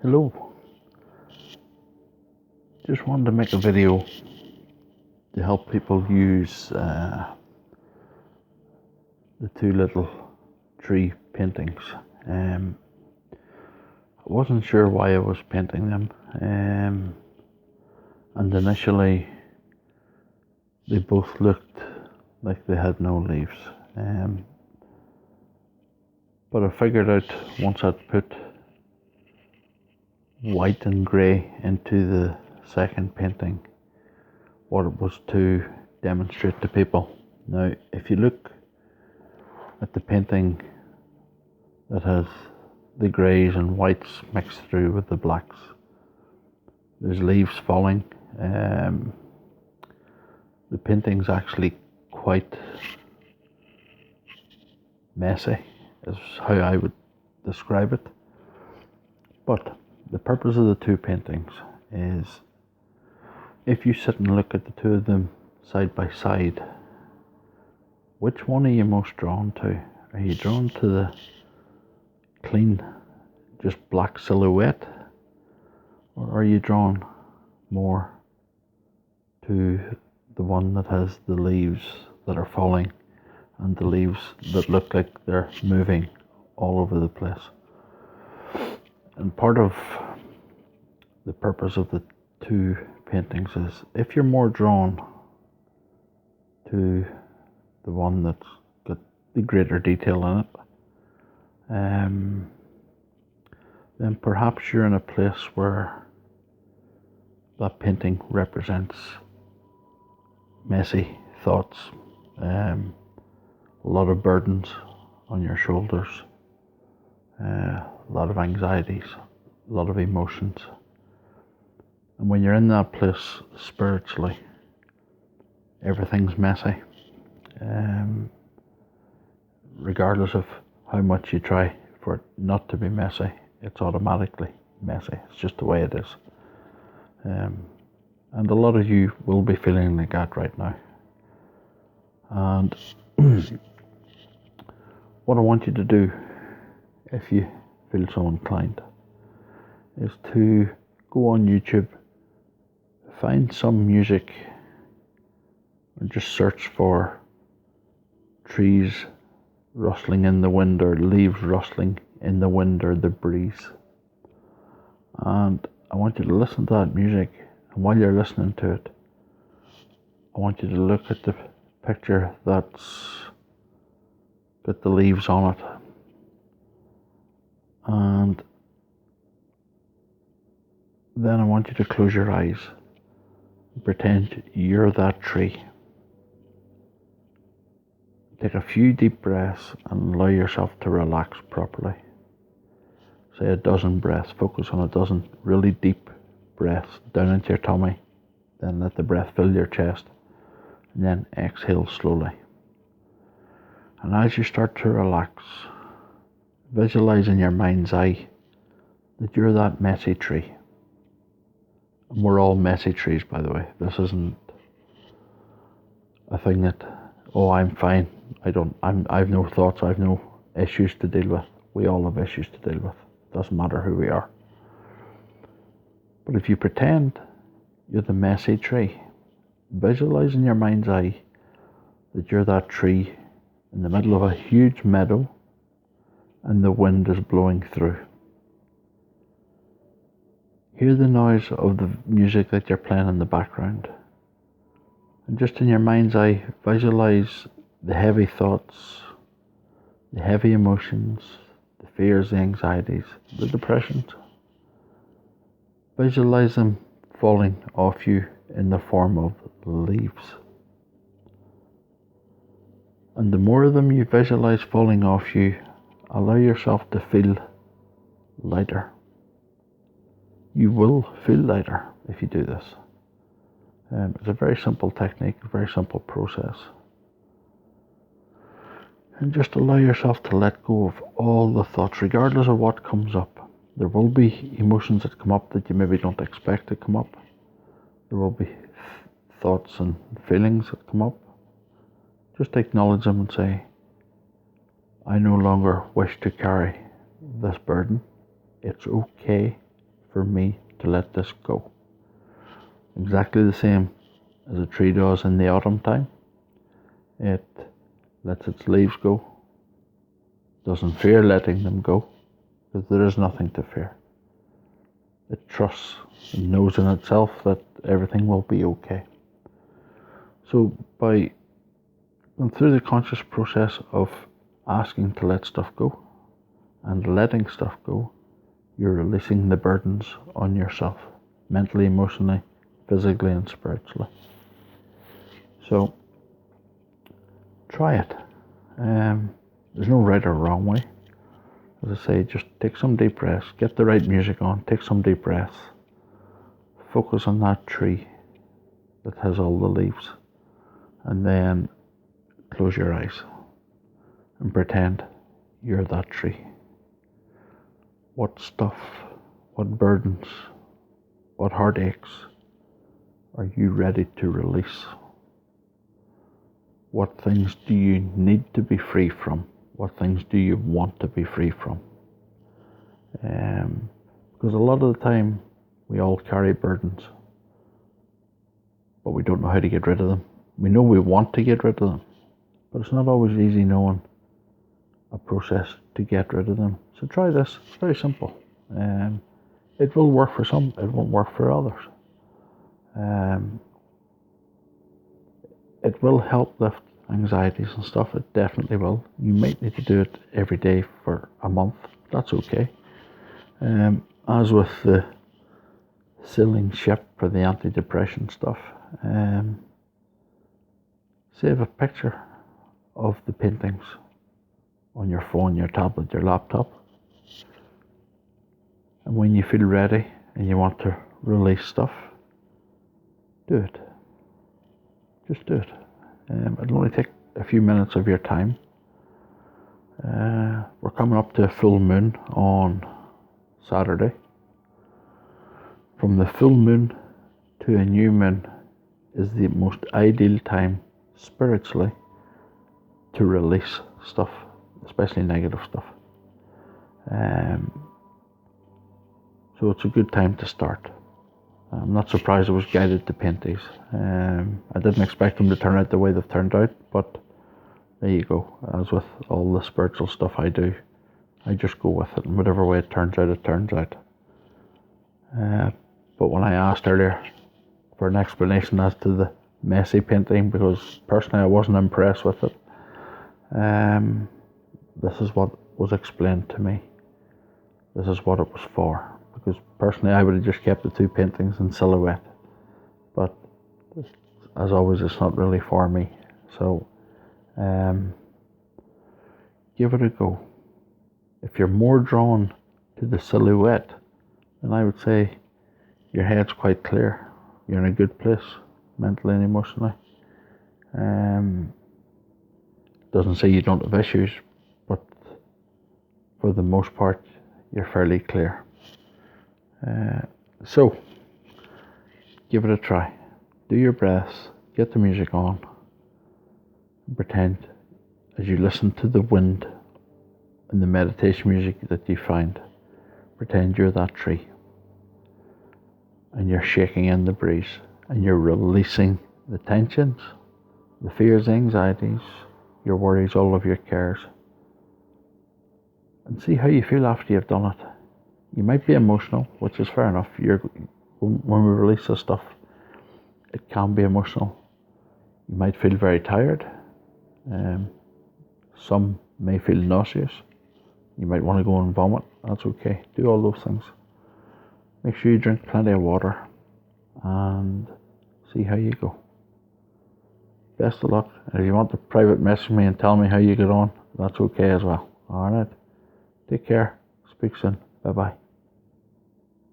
Hello, just wanted to make a video to help people use the two little tree paintings. I wasn't sure why I was painting them, and initially they both looked like they had no leaves, but I figured out once I'd put white and grey into the second painting what it was to demonstrate to people. Now, if you look at the painting that has the greys and whites mixed through with the blacks, there's leaves falling. The painting's actually quite messy, is how I would describe it. But the purpose of the two paintings is, if you sit and look at the two of them side by side, which one are you most drawn to? Are you drawn to the clean, just black silhouette? Or are you drawn more to the one that has the leaves that are falling and the leaves that look like they're moving all over the place? And part of the purpose of the two paintings is, if you're more drawn to the one that's got the greater detail in it, then perhaps you're in a place where that painting represents messy thoughts, a lot of burdens on your shoulders, a lot of anxieties, a lot of emotions. And when you're in that place spiritually, everything's messy. Regardless of how much you try for it not to be messy, it's automatically messy. It's just the way it is. And a lot of you will be feeling like that right now. And what I want you to do, if you feel so inclined, is to go on YouTube, find some music, and just search for trees rustling in the wind, or leaves rustling in the wind, or the breeze. And I want you to listen to that music, and while you're listening to it, I want you to look at the picture that's got the leaves on it, and then I want you to close your eyes and pretend you're that tree. Take a few deep breaths and allow yourself to relax properly. Say a dozen breaths. Focus on a dozen really deep breaths down into your tummy. Then let the breath fill your chest. And then exhale slowly. And as you start to relax, visualize in your mind's eye that you're that messy tree. And we're all messy trees, by the way. This isn't a thing that, oh, I'm fine. I've no thoughts, I've no issues to deal with. We all have issues to deal with. Doesn't matter who we are. But if you pretend you're the messy tree, visualize in your mind's eye that you're that tree in the middle of a huge meadow and the wind is blowing through. Hear the noise of the music that you're playing in the background. And just in your mind's eye, visualize the heavy thoughts, the heavy emotions, the fears, the anxieties, the depressions. Visualize them falling off you in the form of leaves. And the more of them you visualize falling off you, allow yourself to feel lighter. You will feel lighter if you do this. It's a very simple technique, a very simple process. And just allow yourself to let go of all the thoughts, regardless of what comes up. There will be emotions that come up that you maybe don't expect to come up. There will be thoughts and feelings that come up. Just acknowledge them and say, I no longer wish to carry this burden. It's okay for me to let this go. Exactly the same as a tree does in the autumn time. It lets its leaves go, doesn't fear letting them go, because there is nothing to fear. It trusts and knows in itself that everything will be okay. So by going through the conscious process of asking to let stuff go and letting stuff go, you're releasing the burdens on yourself, mentally, emotionally, physically and spiritually. So try it. There's no right or wrong way. As I say, just take some deep breaths, get the right music on, take some deep breaths, focus on that tree that has all the leaves, and then close your eyes and pretend you're that tree. What stuff, what burdens, what heartaches are you ready to release? What things do you need to be free from? What things do you want to be free from? Because a lot of the time we all carry burdens, but we don't know how to get rid of them. We know we want to get rid of them, but it's not always easy knowing a process to get rid of them. So try this. It's very simple. It will work for some, it won't work for others. It will help lift anxieties and stuff. It definitely will. You might need to do it every day for a month. That's okay. As with the sailing ship for the antidepressant stuff, save a picture of the paintings on your phone, your tablet, your laptop. And when you feel ready and you want to release stuff, do it. Just do it. It'll only take a few minutes of your time. We're coming up to a full moon on Saturday. From the full moon to a new moon is the most ideal time spiritually to release stuff, especially negative stuff. So it's a good time to start. I'm not surprised I was guided to paint these. I didn't expect them to turn out the way they've turned out, but there you go. As with all the spiritual stuff I do, I just go with it, and whatever way it turns out, it turns out. But when I asked earlier for an explanation as to the messy painting, because personally I wasn't impressed with it, this is what was explained to me. This is what it was for. Because personally I would have just kept the two paintings in silhouette. But as always, it's not really for me. So give it a go. If you're more drawn to the silhouette, then I would say your head's quite clear. You're in a good place, mentally and emotionally. Doesn't say you don't have issues, but for the most part, you're fairly clear. So, give it a try. Do your breaths, get the music on, and pretend as you listen to the wind and the meditation music that you find, pretend you're that tree. And you're shaking in the breeze, and you're releasing the tensions, the fears, anxieties, your worries, all of your cares. And see how you feel after you've done it. You might be emotional, which is fair enough. When we release this stuff, it can be emotional. You might feel very tired. Some may feel nauseous. You might want to go and vomit. That's okay. Do all those things. Make sure you drink plenty of water and see how you go. Best of luck. And if you want to private message me and tell me how you get on, that's okay as well. Alright. Take care. Speak soon. Bye bye.